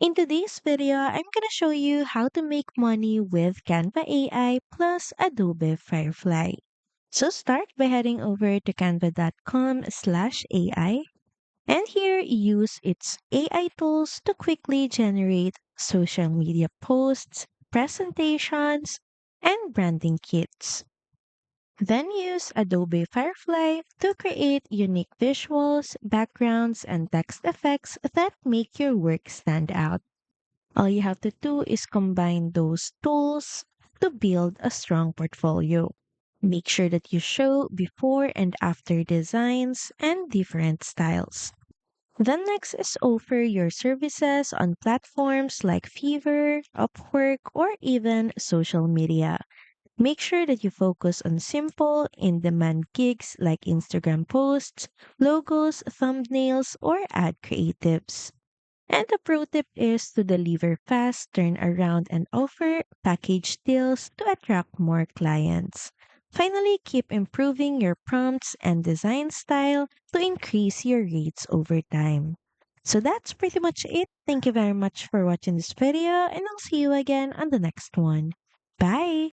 In today's video, I'm gonna show you how to make money with Canva AI plus Adobe Firefly. So start by heading over to canva.com/AI and here use its AI tools to quickly generate social media posts, presentations, and branding kits. Then use Adobe Firefly to create unique visuals, backgrounds, and text effects that make your work stand out. All you have to do is combine those tools to build a strong portfolio. Make sure that you show before and after designs and different styles. Then next is offer your services on platforms like Fiverr, Upwork, or even social media. Make sure that you focus on simple, in demand gigs like Instagram posts, logos, thumbnails, or ad creatives. And the pro tip is to deliver fast, turn around, and offer package deals to attract more clients. Finally, keep improving your prompts and design style to increase your rates over time. So that's pretty much it. Thank you very much for watching this video, and I'll see you again on the next one. Bye!